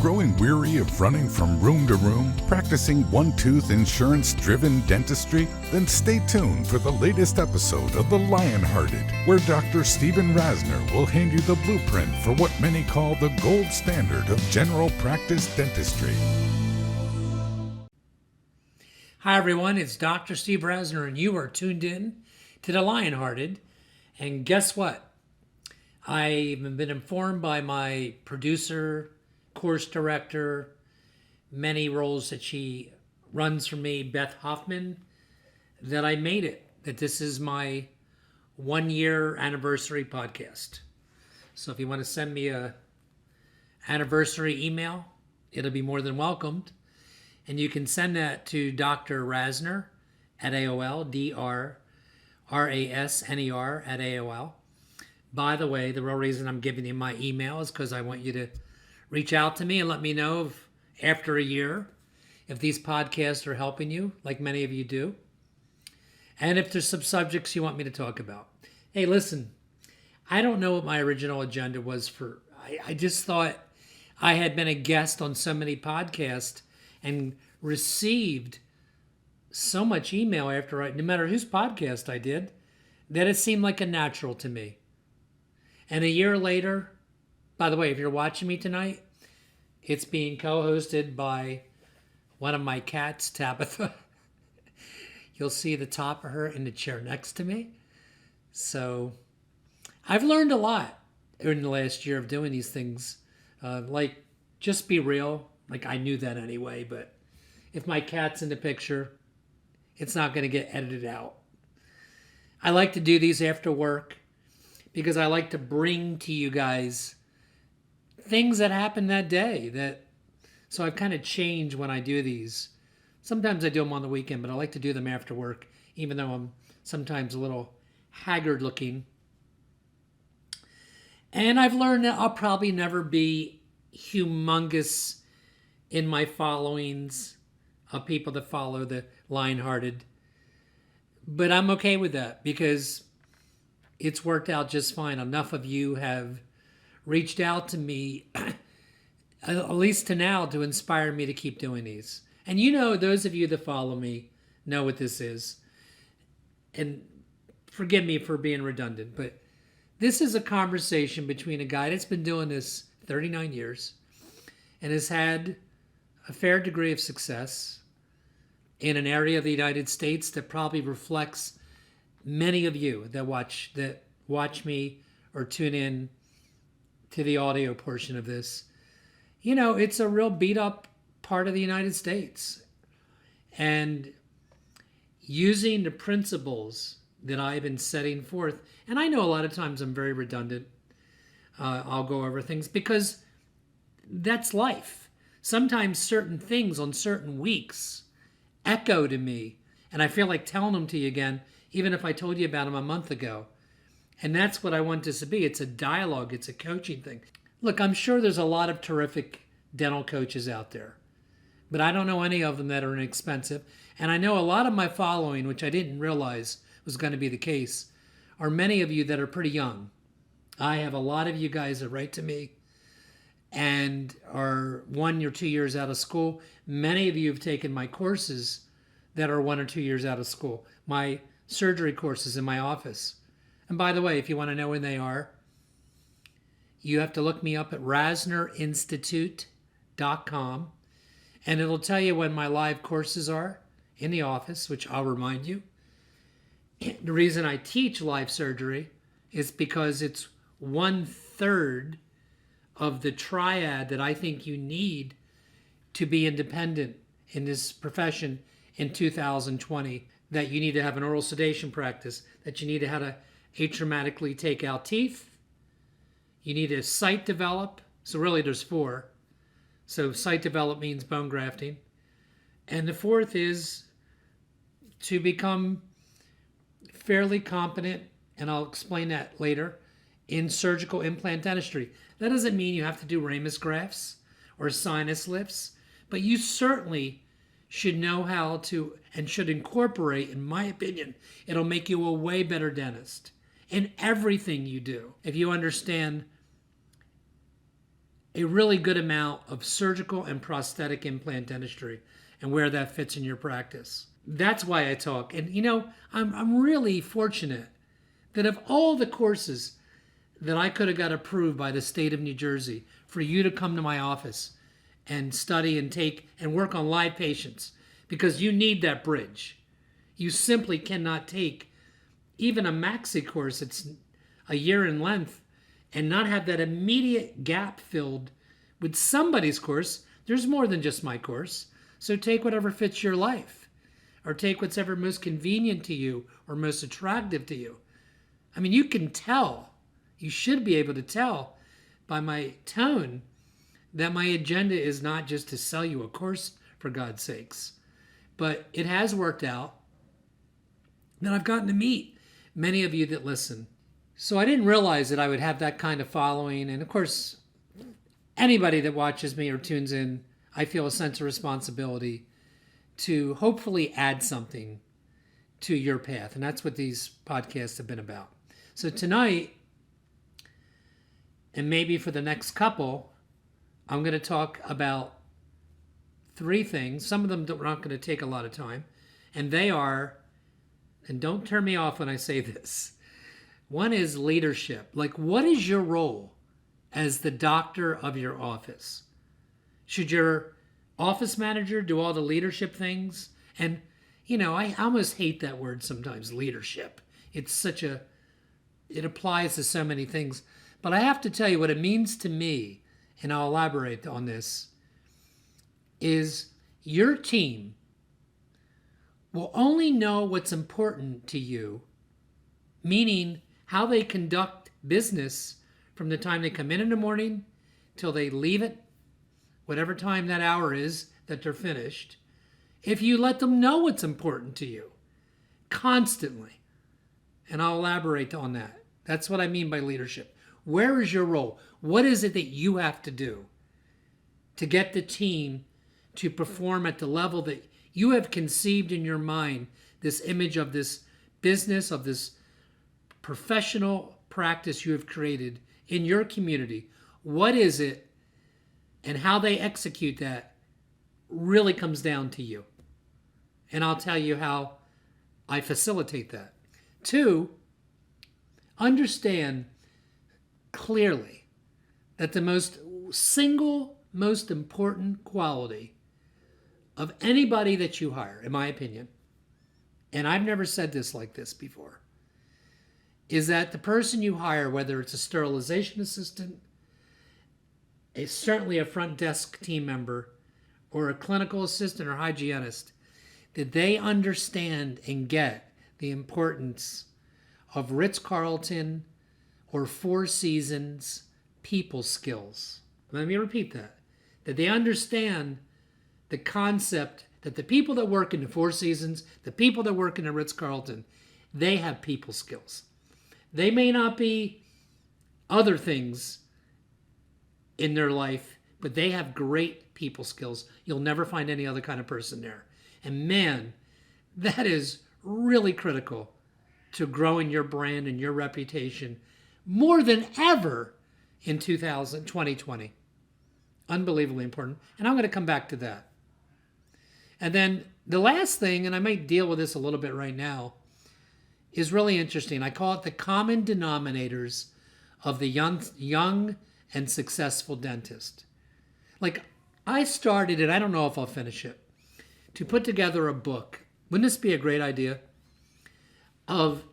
growing weary of running from room to room, practicing one-tooth insurance-driven dentistry? Then stay tuned for the latest episode of The Lionhearted, where Dr. Stephen Rasner will hand you the blueprint for what many call the gold standard of general practice dentistry. Hi everyone, it's Dr. Steve Rasner and you are tuned in to The Lionhearted. And guess what? I've been informed by my producer, course director, many roles that she runs for me, Beth Hoffman, that I made it, that this is my 1-year anniversary podcast. So if you want to send me a anniversary email, it'll be more than welcomed. And you can send that to Dr. Rasner at AOL, DrRasner at AOL. By the way, the real reason I'm giving you my email is because I want you to reach out to me and let me know if, after a year, if these podcasts are helping you, like many of you do. And if there's some subjects you want me to talk about. Hey, listen, I don't know what my original agenda was for. I just thought I had been a guest on so many podcasts and received so much email after no matter whose podcast I did, that it seemed like a natural to me. And a year later, by the way, if you're watching me tonight, it's being co-hosted by one of my cats, Tabitha. You'll see the top of her in the chair next to me. So I've learned a lot in the last year of doing these things. Like, just be real. Like, I knew that anyway, but if my cat's in the picture, it's not going to get edited out. I like to do these after work because I like to bring to you guys things that happened that day. So I've kind of changed when I do these. Sometimes I do them on the weekend, but I like to do them after work, even though I'm sometimes a little haggard looking. And I've learned that I'll probably never be humongous in my followings of people that follow the Lionhearted. But I'm okay with that because it's worked out just fine. Enough of you have reached out to me, at least to now, to inspire me to keep doing these. And you know, those of you that follow me know what this is. And forgive me for being redundant, but this is a conversation between a guy that's been doing this 39 years and has had a fair degree of success in an area of the United States that probably reflects many of you that watch me or tune in to the audio portion of this. You know, it's a real beat up part of the United States. And using the principles that I've been setting forth, and I know a lot of times I'm very redundant. I'll go over things because that's life. Sometimes certain things on certain weeks echo to me, and I feel like telling them to you again, even if I told you about them a month ago. And that's what I want this to be. It's a dialogue. It's a coaching thing. Look, I'm sure there's a lot of terrific dental coaches out there, but I don't know any of them that are inexpensive. And I know a lot of my following, which I didn't realize was going to be the case, are many of you that are pretty young. I have a lot of you guys that write to me and are 1 or 2 years out of school. Many of you have taken my courses that are 1 or 2 years out of school, my surgery courses in my office. And by the way, if you want to know when they are, you have to look me up at rasnerinstitute.com, and it'll tell you when my live courses are in the office, which I'll remind you. The reason I teach live surgery is because it's 1/3 of the triad that I think you need to be independent in this profession in 2020. That you need to have an oral sedation practice, that you need to how to atraumatically take out teeth. You need to sight develop. So really there's 4. So sight develop means bone grafting. And the 4th is to become fairly competent, and I'll explain that later, in surgical implant dentistry. That doesn't mean you have to do ramus grafts or sinus lifts, but you certainly should know how to and should incorporate, in my opinion, it'll make you a way better dentist in everything you do. If you understand a really good amount of surgical and prosthetic implant dentistry and where that fits in your practice. That's why I talk. And I'm really fortunate that of all the courses that I could have got approved by the state of New Jersey for you to come to my office and study and take and work on live patients, because you need that bridge. You simply cannot take even a maxi course that's a year in length and not have that immediate gap filled with somebody's course. There's more than just my course. So take whatever fits your life, or take what's ever most convenient to you or most attractive to you. I mean, you can tell, you should be able to tell by my tone that my agenda is not just to sell you a course, for God's sakes. But it has worked out that I've gotten to meet many of you that listen. So I didn't realize that I would have that kind of following. And of course, anybody that watches me or tunes in, I feel a sense of responsibility to hopefully add something to your path. And that's what these podcasts have been about. So tonight, and maybe for the next couple, I'm going to talk about 3 things. Some of them are not going to take a lot of time. And they are, and don't turn me off when I say this, one is leadership. Like, what is your role as the doctor of your office? Should your office manager do all the leadership things? And, I almost hate that word sometimes, leadership. It's it applies to so many things. But I have to tell you what it means to me, and I'll elaborate on this, is your team will only know what's important to you, meaning how they conduct business from the time they come in the morning till they leave it, whatever time that hour is that they're finished, if you let them know what's important to you constantly. And I'll elaborate on that. That's what I mean by leadership. Where is your role? What is it that you have to do to get the team to perform at the level that you have conceived in your mind, this image of this business, of this professional practice you have created in your community? What is it, and how they execute that really comes down to you. And I'll tell you how I facilitate that. 2, understand clearly that the most important quality of anybody that you hire, in my opinion, and I've never said this like this before, is that the person you hire, whether it's a sterilization assistant, certainly a front desk team member, or a clinical assistant or hygienist, that they understand and get the importance of Ritz-Carlton or Four Seasons people skills. Let me repeat that. That they understand the concept that the people that work in the Four Seasons, the people that work in the Ritz-Carlton, they have people skills. They may not be other things in their life, but they have great people skills. You'll never find any other kind of person there. And man, that is really critical to growing your brand and your reputation more than ever in 2020. Unbelievably important. And I'm going to come back to that. And then the last thing, and I might deal with this a little bit right now, is really interesting. I call it the common denominators of the young and successful dentist. Like, I started it, I don't know if I'll finish it, to put together a book. Wouldn't this be a great idea? Of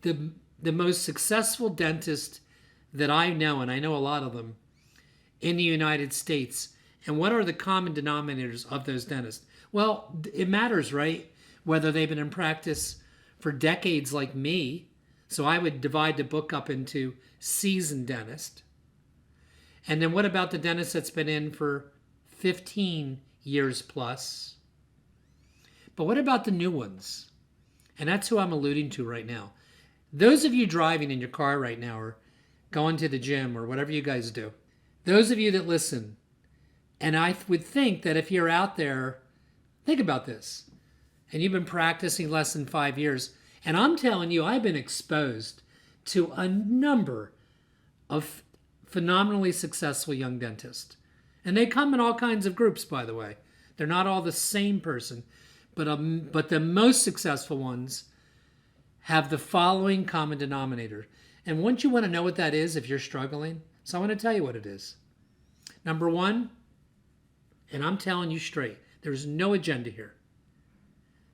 the most successful dentist that I know, and I know a lot of them, in the United States. And what are the common denominators of those dentists? Well, it matters, right? Whether they've been in practice for decades like me. So I would divide the book up into seasoned dentist. And then what about the dentist that's been in for 15 years plus? But what about the new ones? And that's who I'm alluding to right now. Those of you driving in your car right now, or going to the gym, or whatever you guys do, those of you that listen, and I would think that if you're out there, think about this, and you've been practicing less than 5 years, and I'm telling you, I've been exposed to a number of phenomenally successful young dentists. And they come in all kinds of groups, by the way. They're not all the same person, but the most successful ones have the following common denominator. And wouldn't you want to know what that is if you're struggling? So I want to tell you what it is. Number one, and I'm telling you straight, there's no agenda here.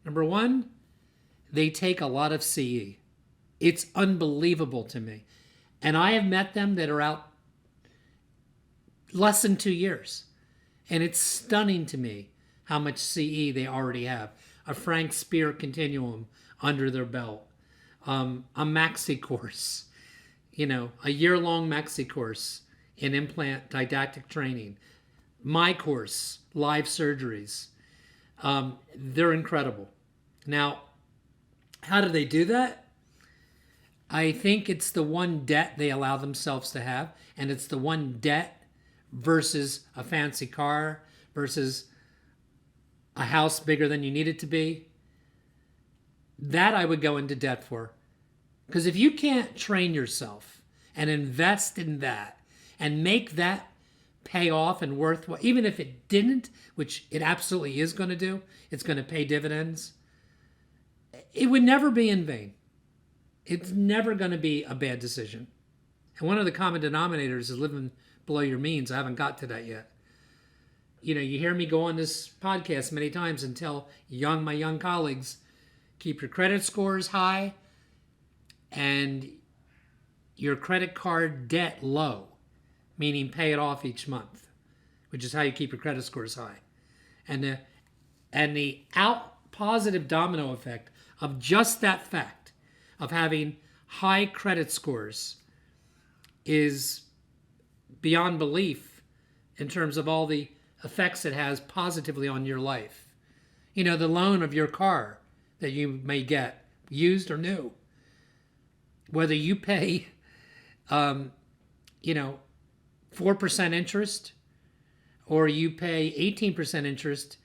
Number one, they take a lot of CE. It's unbelievable to me. And I have met them that are out less than 2 years. And it's stunning to me how much CE they already have. A Frank Spear continuum under their belt. A maxi course, a year-long maxi course in implant didactic training. My course, live surgeries. They're incredible. Now, how do they do that? I think it's the one debt they allow themselves to have, and it's the one debt versus a fancy car versus a house bigger than you need it to be. That I would go into debt for. Because if you can't train yourself and invest in that and make that pay off and worthwhile, even if it didn't, which it absolutely is going to do, it's going to pay dividends, it would never be in vain. It's never going to be a bad decision. And one of the common denominators is living below your means. I haven't got to that yet. You hear me go on this podcast many times and tell my young colleagues, keep your credit scores high and your credit card debt low, meaning pay it off each month, which is how you keep your credit scores high. And the positive domino effect of just that fact of having high credit scores is beyond belief in terms of all the effects it has positively on your life. The loan of your car that you may get, used or new, whether you pay, 4% interest or you pay 18% interest,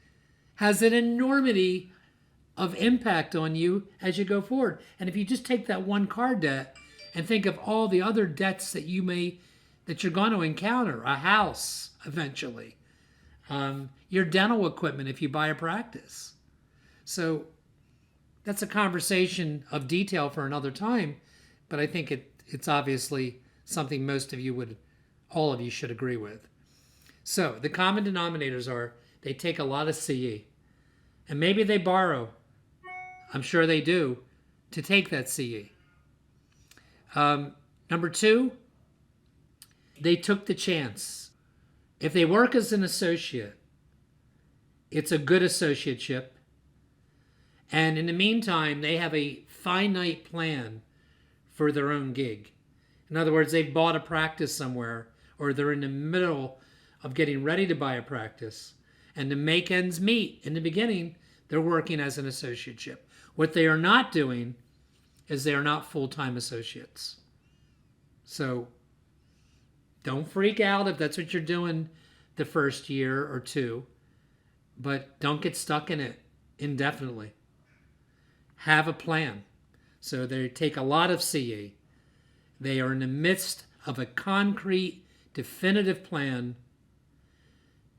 has an enormity of impact on you as you go forward. And if you just take that one car debt and think of all the other debts that you're going to encounter, a house eventually, your dental equipment if you buy a practice. So that's a conversation of detail for another time, but I think it's obviously something all of you should agree with. So the common denominators are they take a lot of CE, and maybe they borrow, I'm sure they do, to take that CE. Number two, they took the chance. If they work as an associate, it's a good associateship. And in the meantime, they have a finite plan for their own gig. In other words, they've bought a practice somewhere, or they're in the middle of getting ready to buy a practice. And to make ends meet in the beginning, they're working as an associateship. What they are not doing is they are not full-time associates. So don't freak out if that's what you're doing the first year or two, but don't get stuck in it indefinitely. Have a plan. So they take a lot of CE. They are in the midst of a concrete, definitive plan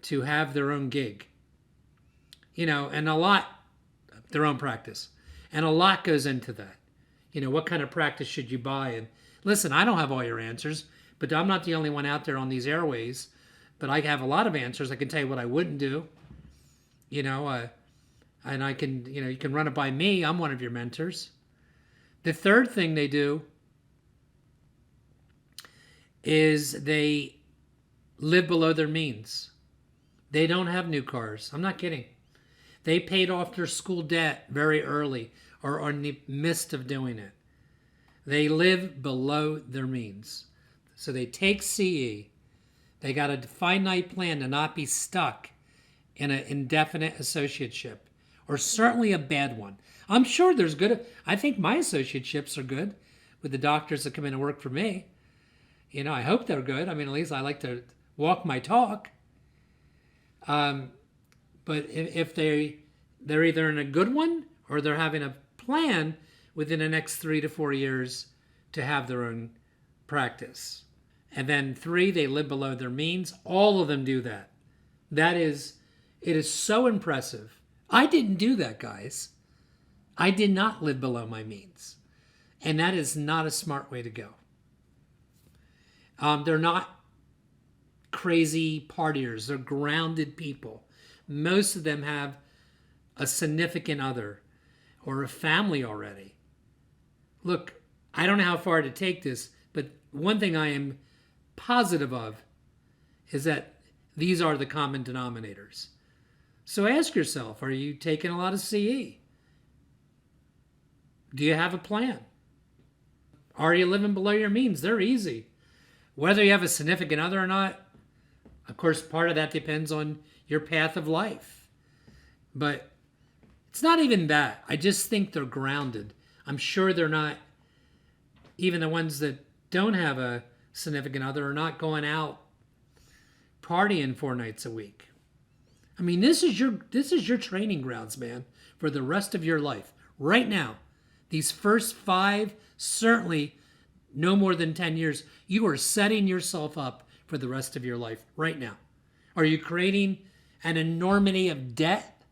to have their own gig. And their own practice. And a lot goes into that. What kind of practice should you buy? And listen, I don't have all your answers, but I'm not the only one out there on these airways. But I have a lot of answers. I can tell you what I wouldn't do. And I can, you can run it by me. I'm one of your mentors. The third thing they do is they live below their means. They don't have new cars. I'm not kidding. They paid off their school debt very early or are in the midst of doing it. They live below their means. So they take CE. They got a finite plan to not be stuck in an indefinite associateship, or certainly a bad one. I'm sure there's good. I think my associateships are good with the doctors that come in and work for me. I hope they're good. At least I like to walk my talk. But if they're either in a good one or they're having a plan within the next 3 to 4 years to have their own practice. And then 3, they live below their means. All of them do that. It is so impressive. I didn't do that, guys. I did not live below my means. And that is not a smart way to go. They're not crazy partiers. They're grounded people. Most of them have a significant other or a family already. Look, I don't know how far to take this, but one thing I am positive of is that these are the common denominators. So ask yourself, are you taking a lot of CE? Do you have a plan? Are you living below your means? They're easy. Whether you have a significant other or not, of course, part of that depends on your path of life. But it's not even that. I just think they're grounded. I'm sure they're not, even the ones that don't have a significant other are not going out partying 4 nights a week. I mean, this is your training grounds, man, for the rest of your life. Right now, these first 5, certainly no more than 10 years, you are setting yourself up for the rest of your life right now. Are you creating an enormity of debt?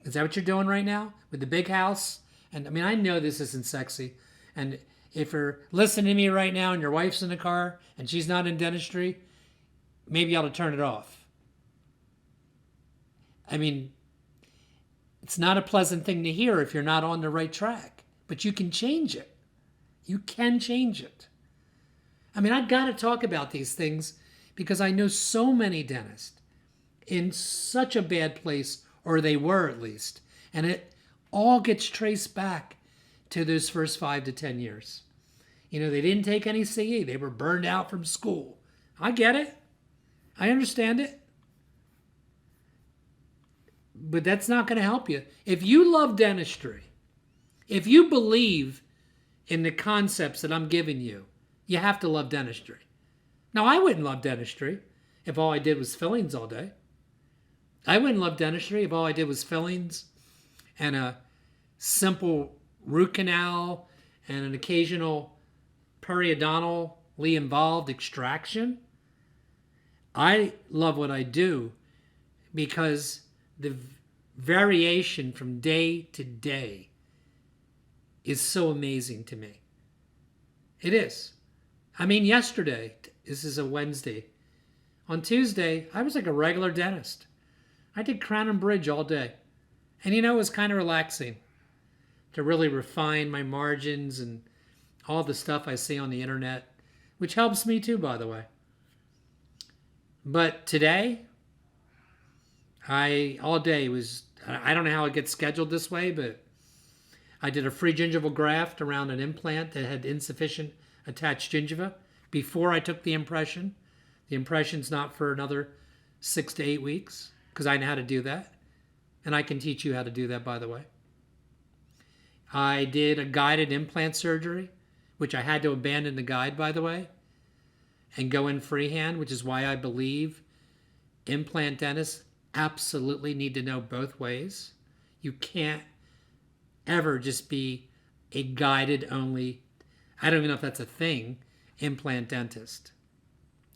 Is that what you're doing right now with the big house? And I mean, I know this isn't sexy. And if you're listening to me right now and your wife's in the car and she's not in dentistry, maybe you ought to turn it off. I mean, it's not a pleasant thing to hear if you're not on the right track, but you can change it. You can change it. I mean, I got to talk about these things because I know so many dentists in such a bad place, or they were at least, and it all gets traced back to those first 5 to 10 years. You know, they didn't take any CE. They were burned out from school. I get it. I understand it. But that's not going to help you. If you love dentistry, if you believe in the concepts that I'm giving you, you have to love dentistry. Now, I wouldn't love dentistry if all I did was fillings all day. I wouldn't love dentistry if all I did was fillings and a simple root canal and an occasional periodontally involved extraction. I love what I do because the variation from day to day is so amazing to me. It is. I mean, yesterday, this is a Wednesday. On Tuesday, I was like a regular dentist. I did crown and bridge all day. And you know, it was kind of relaxing to really refine my margins and all the stuff I see on the internet, which helps me too, by the way. But today, all day was, I don't know how it gets scheduled this way, but I did a free gingival graft around an implant that had insufficient attached gingiva before I took the impression. The impression's not for another 6 to 8 weeks because I know how to do that. And I can teach you how to do that, by the way. I did a guided implant surgery, which I had to abandon the guide, by the way, and go in freehand, which is why I believe implant dentists absolutely need to know both ways. You can't ever just be a guided only, I don't even know if that's a thing, implant dentist.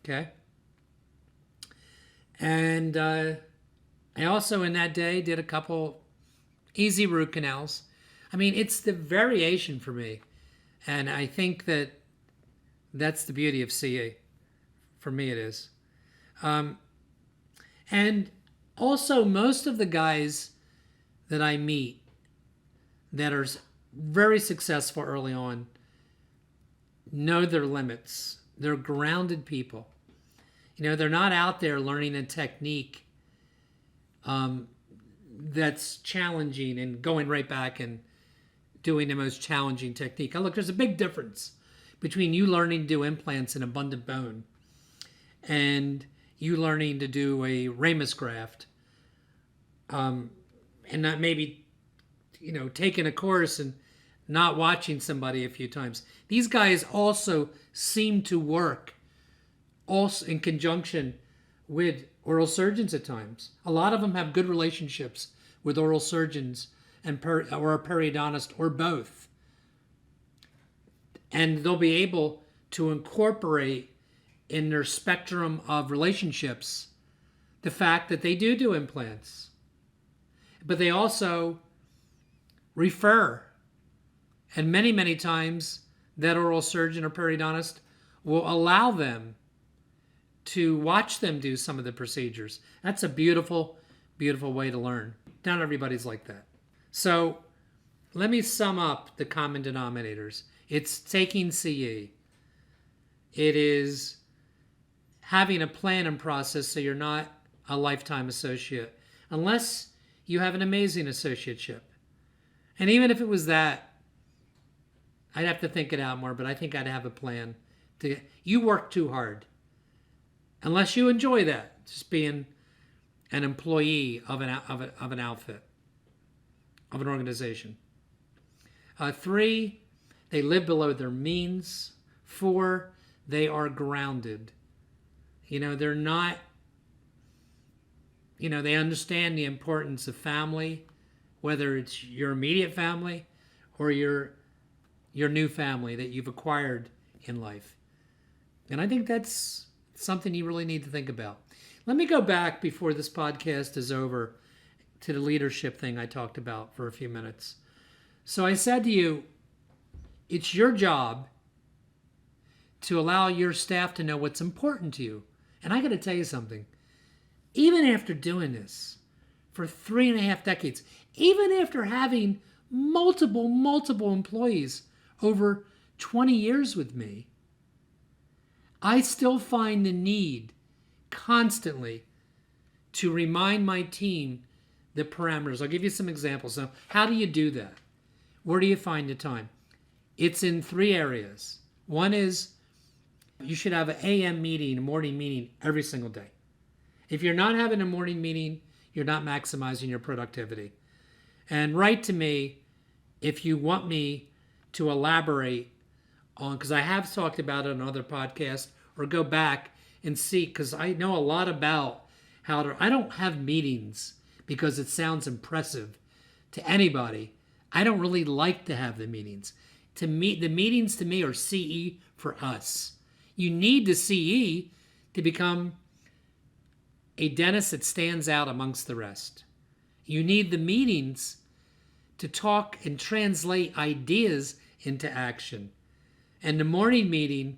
Okay? And I also in that day did a couple easy root canals. I mean, it's the variation for me. And I think that's the beauty of CE. For me, it is. And also, most of the guys that I meet that are very successful early on know their limits. They're grounded people. You know, they're not out there learning a technique that's challenging and going right back and doing the most challenging technique. Now, look, there's a big difference between you learning to do implants in abundant bone and you learning to do a ramus graft, and not maybe, you know, taking a course and not watching somebody a few times. These guys also seem to work also in conjunction with oral surgeons at times. A lot of them have good relationships with oral surgeons and or a periodontist or both. And they'll be able to incorporate in their spectrum of relationships the fact that they do implants. But they also refer. And many, many times that oral surgeon or periodontist will allow them to watch them do some of the procedures. That's a beautiful, beautiful way to learn. Not everybody's like that. So let me sum up the common denominators. It's taking CE. It is having a plan and process so you're not a lifetime associate, unless you have an amazing associateship. And even if it was that, I'd have to think it out more, but I think I'd have a plan. You work too hard. Unless you enjoy that, just being an employee of an outfit, of an organization. 3, they live below their means. 4, they are grounded. They're not, they understand the importance of family, whether it's your immediate family or your new family that you've acquired in life. And I think that's something you really need to think about. Let me go back before this podcast is over to the leadership thing I talked about for a few minutes. So I said to you, it's your job to allow your staff to know what's important to you. And I got to tell you something. Even after doing this for 3.5 decades, even after having multiple employees over 20 years with me, I still find the need constantly to remind my team the parameters. I'll give you some examples. So how do you do that? Where do you find the time? It's in 3 areas. One is you should have an AM meeting, a morning meeting every single day. If you're not having a morning meeting, you're not maximizing your productivity. And write to me if you want me to elaborate on, because I have talked about it on other podcasts, or go back and see, because I know a lot about I don't have meetings because it sounds impressive to anybody. I don't really like to have the meetings. The meetings to me are CE for us. You need the CE to become a dentist that stands out amongst the rest. You need the meetings to talk and translate ideas into action. And the morning meeting,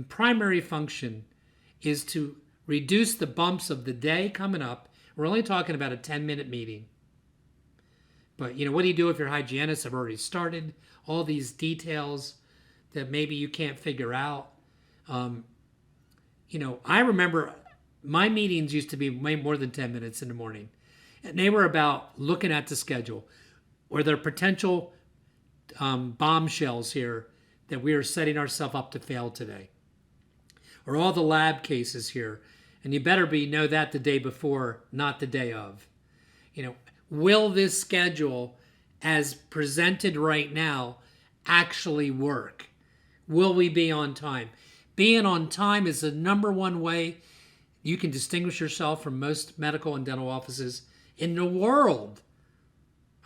primary function is to reduce the bumps of the day coming up. We're only talking about a 10-minute meeting. But, what do you do if your hygienists have already started? All these details that maybe you can't figure out. I remember my meetings used to be way more than 10 minutes in the morning. And they were about looking at the schedule. Or there are potential bombshells here that we are setting ourselves up to fail today. Or all the lab cases here. And you better know that the day before, not the day of. Will this schedule as presented right now actually work? Will we be on time? Being on time is the number one way you can distinguish yourself from most medical and dental offices in the world.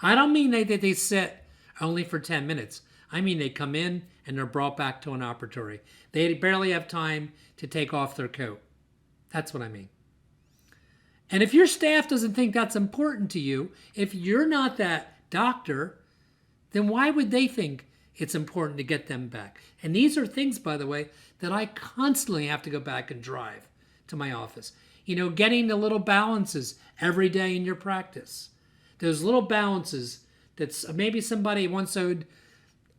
I don't mean that they sit only for 10 minutes. I mean they come in and they're brought back to an operatory. They barely have time to take off their coat. That's what I mean. And if your staff doesn't think that's important to you, if you're not that doctor, then why would they think it's important to get them back? And these are things, by the way, that I constantly have to go back and drive to my office. Getting the little balances every day in your practice. Those little balances that maybe somebody once owed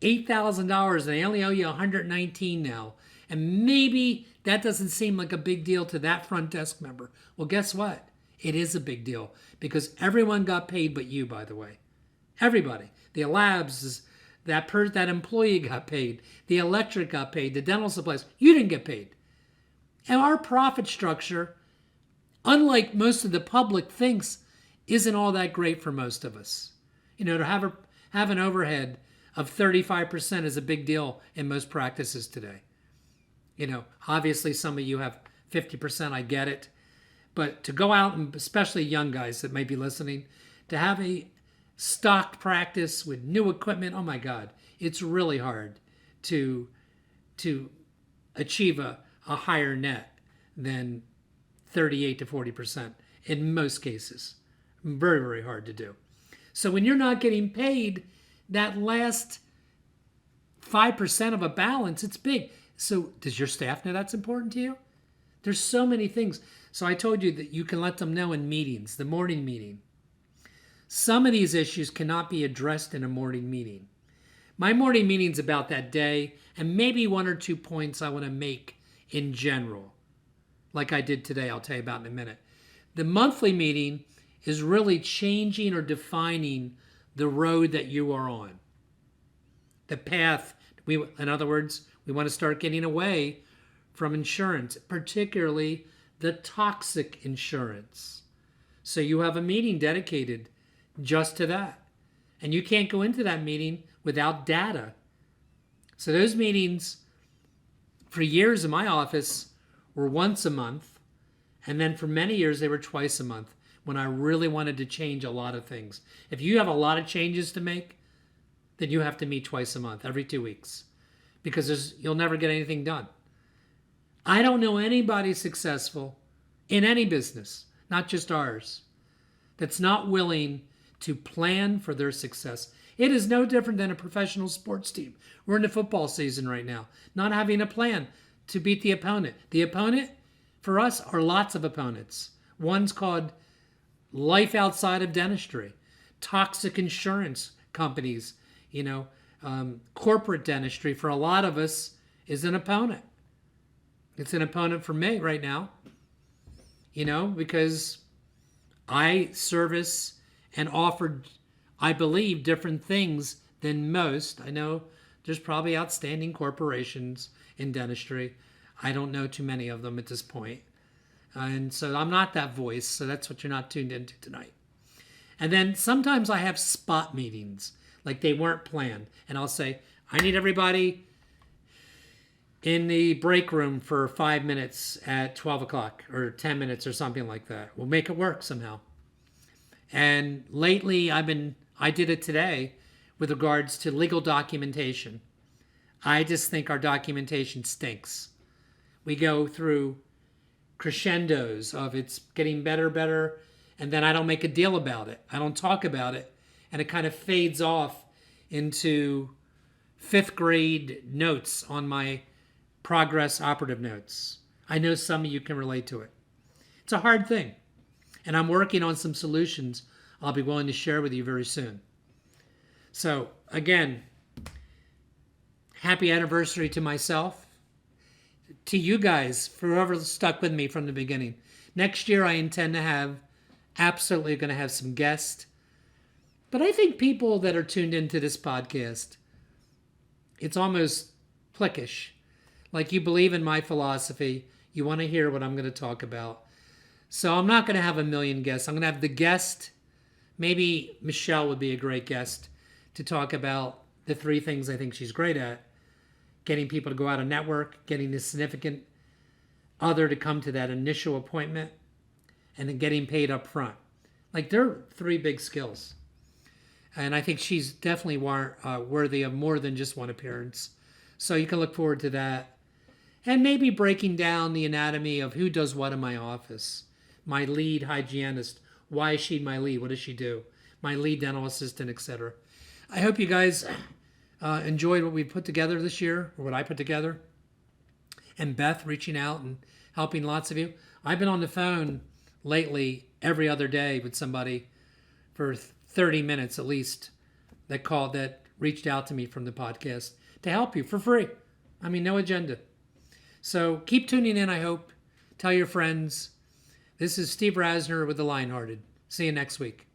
$8,000 and they only owe you $119 now. And maybe that doesn't seem like a big deal to that front desk member. Well, guess what? It is a big deal because everyone got paid but you, by the way. Everybody. The labs, that employee got paid. The electric got paid. The dental supplies. You didn't get paid. And our profit structure, unlike most of the public thinks, isn't all that great for most of us. To have an overhead of 35% is a big deal in most practices today. Obviously some of you have 50%, I get it. But to go out, and especially young guys that may be listening, to have a stocked practice with new equipment, oh my God, it's really hard to achieve a higher net than 38 to 40% in most cases. Very, very hard to do. So when you're not getting paid that last 5% of a balance, it's big. So does your staff know that's important to you? There's so many things. So I told you that you can let them know in meetings, the morning meeting. Some of these issues cannot be addressed in a morning meeting. My morning meeting's about that day and maybe one or two points I want to make in general, like I did today, I'll tell you about in a minute. The monthly meeting is really changing or defining the road that you are on. The path, in other words, we want to start getting away from insurance, particularly the toxic insurance. So you have a meeting dedicated just to that. And you can't go into that meeting without data. So those meetings for years in my office were once a month. And then for many years, they were twice a month when I really wanted to change a lot of things. If you have a lot of changes to make, then you have to meet twice a month, every 2 weeks, because you'll never get anything done. I don't know anybody successful in any business, not just ours, that's not willing to plan for their success. It is no different than a professional sports team. We're in the football season right now, not having a plan to beat the opponent. The opponent, for us, are lots of opponents. One's called life outside of dentistry, toxic insurance companies, corporate dentistry for a lot of us is an opponent. It's an opponent for me right now, because I service and offer, I believe, different things than most. I know there's probably outstanding corporations in dentistry. I don't know too many of them at this point. And so I'm not that voice, so that's what you're not tuned into tonight. And then sometimes I have spot meetings, like they weren't planned. And I'll say, I need everybody in the break room for 5 minutes at 12 o'clock or 10 minutes or something like that. We'll make it work somehow. And lately I did it today with regards to legal documentation. I just think our documentation stinks. We go through crescendos of it's getting better, and then I don't make a deal about it. I don't talk about it, and it kind of fades off into 5th grade notes on my progress operative notes. I know some of you can relate to it. It's a hard thing, and I'm working on some solutions I'll be willing to share with you very soon. So again, happy anniversary to myself, to you guys, for whoever stuck with me from the beginning. Next year I intend to have, absolutely going to have some guests. But I think people that are tuned into this podcast, it's almost cliquish. Like you believe in my philosophy, you want to hear what I'm going to talk about. So I'm not going to have a million guests. I'm going to have the guest, maybe Michelle would be a great guest to talk about the 3 things I think she's great at. Getting people to go out and network, getting the significant other to come to that initial appointment, and then getting paid up front. Like they're 3 big skills. And I think she's definitely worthy of more than just one appearance. So you can look forward to that. And maybe breaking down the anatomy of who does what in my office. My lead hygienist, why is she my lead? What does she do? My lead dental assistant, etc. I hope you guys enjoyed what we put together this year, or what I put together. And Beth reaching out and helping lots of you. I've been on the phone lately every other day with somebody for 30 minutes at least that reached out to me from the podcast to help you for free. I mean, no agenda. So keep tuning in, I hope. Tell your friends. This is Steve Rasner with the Lionhearted. See you next week.